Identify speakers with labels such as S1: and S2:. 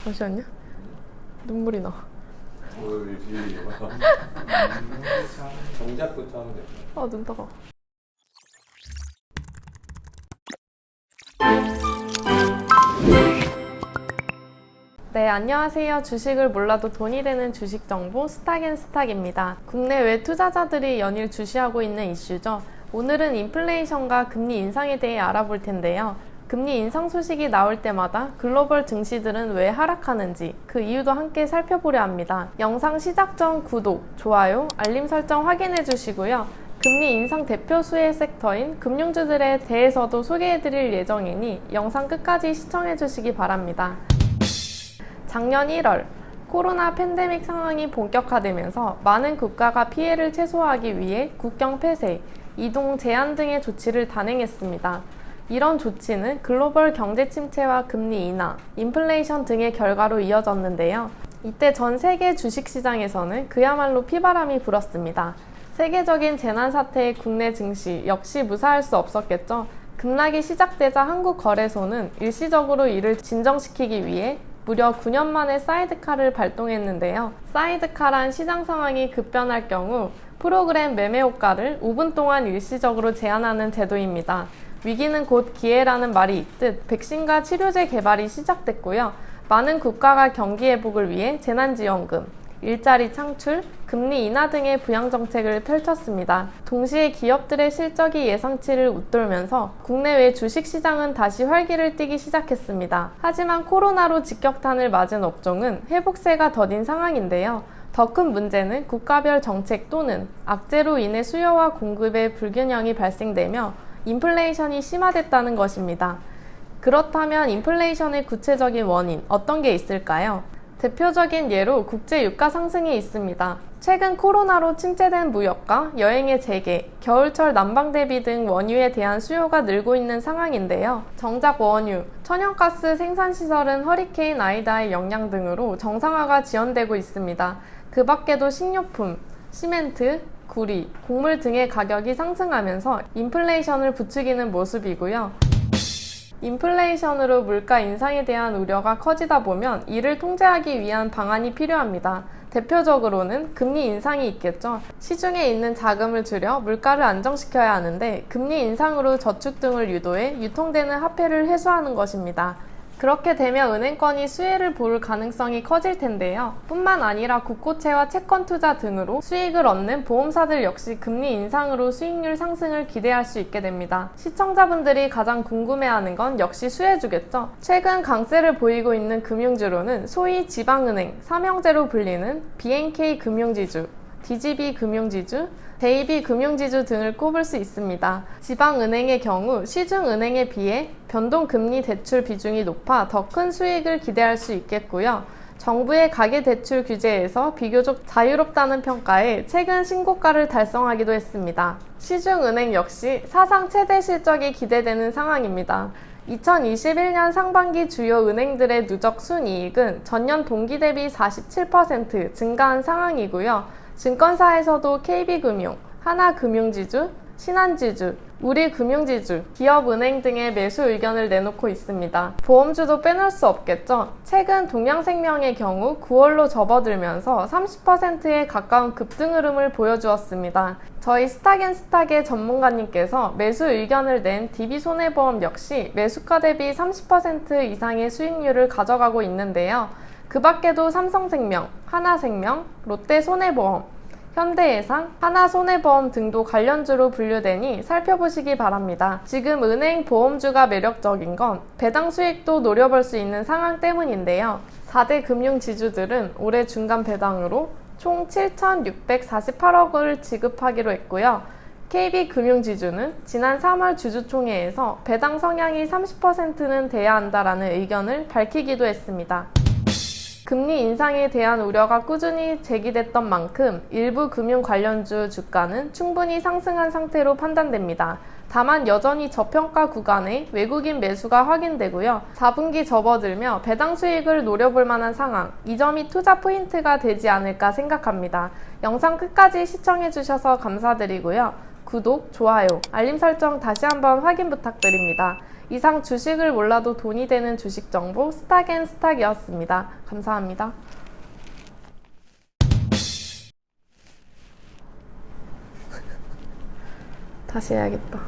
S1: 잠시만요. 눈물이 나.
S2: 정작부터 하면 돼.
S1: 눈 따가. 네, 안녕하세요. 주식을 몰라도 돈이 되는 주식 정보 스탁앤스탁입니다. 국내외 투자자들이 연일 주시하고 있는 이슈죠. 오늘은 인플레이션과 금리 인상에 대해 알아볼 텐데요. 금리 인상 소식이 나올 때마다 글로벌 증시들은 왜 하락하는지 그 이유도 함께 살펴보려 합니다. 영상 시작 전 구독, 좋아요, 알림 설정 확인해 주시고요. 금리 인상 대표 수혜 섹터인 금융주들에 대해서도 소개해 드릴 예정이니 영상 끝까지 시청해 주시기 바랍니다. 작년 1월 코로나 팬데믹 상황이 본격화되면서 많은 국가가 피해를 최소화하기 위해 국경 폐쇄, 이동 제한 등의 조치를 단행했습니다. 이런 조치는 글로벌 경제 침체와 금리 인하, 인플레이션 등의 결과로 이어졌는데요. 이때 전 세계 주식시장에서는 그야말로 피바람이 불었습니다. 세계적인 재난 사태의 국내 증시 역시 무사할 수 없었겠죠. 급락이 시작되자 한국거래소는 일시적으로 이를 진정시키기 위해 무려 9년 만에 사이드카를 발동했는데요. 사이드카란 시장 상황이 급변할 경우 프로그램 매매 호가를 5분 동안 일시적으로 제한하는 제도입니다. 위기는 곧 기회라는 말이 있듯 백신과 치료제 개발이 시작됐고요. 많은 국가가 경기 회복을 위해 재난지원금, 일자리 창출, 금리 인하 등의 부양정책을 펼쳤습니다. 동시에 기업들의 실적이 예상치를 웃돌면서 국내외 주식시장은 다시 활기를 띠기 시작했습니다. 하지만 코로나로 직격탄을 맞은 업종은 회복세가 더딘 상황인데요. 더 큰 문제는 국가별 정책 또는 악재로 인해 수요와 공급의 불균형이 발생되며 인플레이션이 심화됐다는 것입니다. 그렇다면 인플레이션의 구체적인 원인 어떤 게 있을까요? 대표적인 예로 국제 유가 상승이 있습니다. 최근 코로나로 침체된 무역과 여행의 재개, 겨울철 난방 대비 등 원유에 대한 수요가 늘고 있는 상황인데요. 정작 원유, 천연가스 생산시설은 허리케인 아이다의 영향 등으로 정상화가 지연되고 있습니다. 그 밖에도 식료품, 시멘트, 구리, 곡물 등의 가격이 상승하면서 인플레이션을 부추기는 모습이고요. 인플레이션으로 물가 인상에 대한 우려가 커지다 보면 이를 통제하기 위한 방안이 필요합니다. 대표적으로는 금리 인상이 있겠죠. 시중에 있는 자금을 줄여 물가를 안정시켜야 하는데 금리 인상으로 저축 등을 유도해 유통되는 화폐를 회수하는 것입니다. 그렇게 되면 은행권이 수혜를 볼 가능성이 커질 텐데요. 뿐만 아니라 국고채와 채권 투자 등으로 수익을 얻는 보험사들 역시 금리 인상으로 수익률 상승을 기대할 수 있게 됩니다. 시청자분들이 가장 궁금해하는 건 역시 수혜주겠죠. 최근 강세를 보이고 있는 금융주로는 소위 지방은행, 삼형제로 불리는 BNK 금융지주, DGB 금융지주, JB 금융지주 등을 꼽을 수 있습니다. 지방은행의 경우 시중은행에 비해 변동금리 대출 비중이 높아 더 큰 수익을 기대할 수 있겠고요. 정부의 가계대출 규제에서 비교적 자유롭다는 평가에 최근 신고가를 달성하기도 했습니다. 시중은행 역시 사상 최대 실적이 기대되는 상황입니다. 2021년 상반기 주요 은행들의 누적 순이익은 전년 동기 대비 47% 증가한 상황이고요. 증권사에서도 KB금융, 하나금융지주, 신한지주, 우리금융지주, 기업은행 등의 매수 의견을 내놓고 있습니다. 보험주도 빼놓을 수 없겠죠. 최근 동양생명의 경우 9월로 접어들면서 30%에 가까운 급등 흐름을 보여주었습니다. 저희 스탁앤스탁의 전문가님께서 매수 의견을 낸 DB손해보험 역시 매수가 대비 30% 이상의 수익률을 가져가고 있는데요. 그 밖에도 삼성생명, 하나생명, 롯데손해보험, 현대해상, 하나손해보험 등도 관련주로 분류되니 살펴보시기 바랍니다. 지금 은행 보험주가 매력적인 건 배당 수익도 노려볼 수 있는 상황 때문인데요. 4대 금융지주들은 올해 중간 배당으로 총 7,648억을 지급하기로 했고요. KB금융지주는 지난 3월 주주총회에서 배당 성향이 30%는 돼야 한다라는 의견을 밝히기도 했습니다. 금리 인상에 대한 우려가 꾸준히 제기됐던 만큼 일부 금융 관련주 주가는 충분히 상승한 상태로 판단됩니다. 다만 여전히 저평가 구간에 외국인 매수가 확인되고요. 4분기 접어들며 배당 수익을 노려볼 만한 상황, 이 점이 투자 포인트가 되지 않을까 생각합니다. 영상 끝까지 시청해주셔서 감사드리고요. 구독, 좋아요, 알림 설정 다시 한번 확인 부탁드립니다. 이상 주식을 몰라도 돈이 되는 주식 정보 스탁앤스탁이었습니다. 감사합니다. 다시 해야겠다.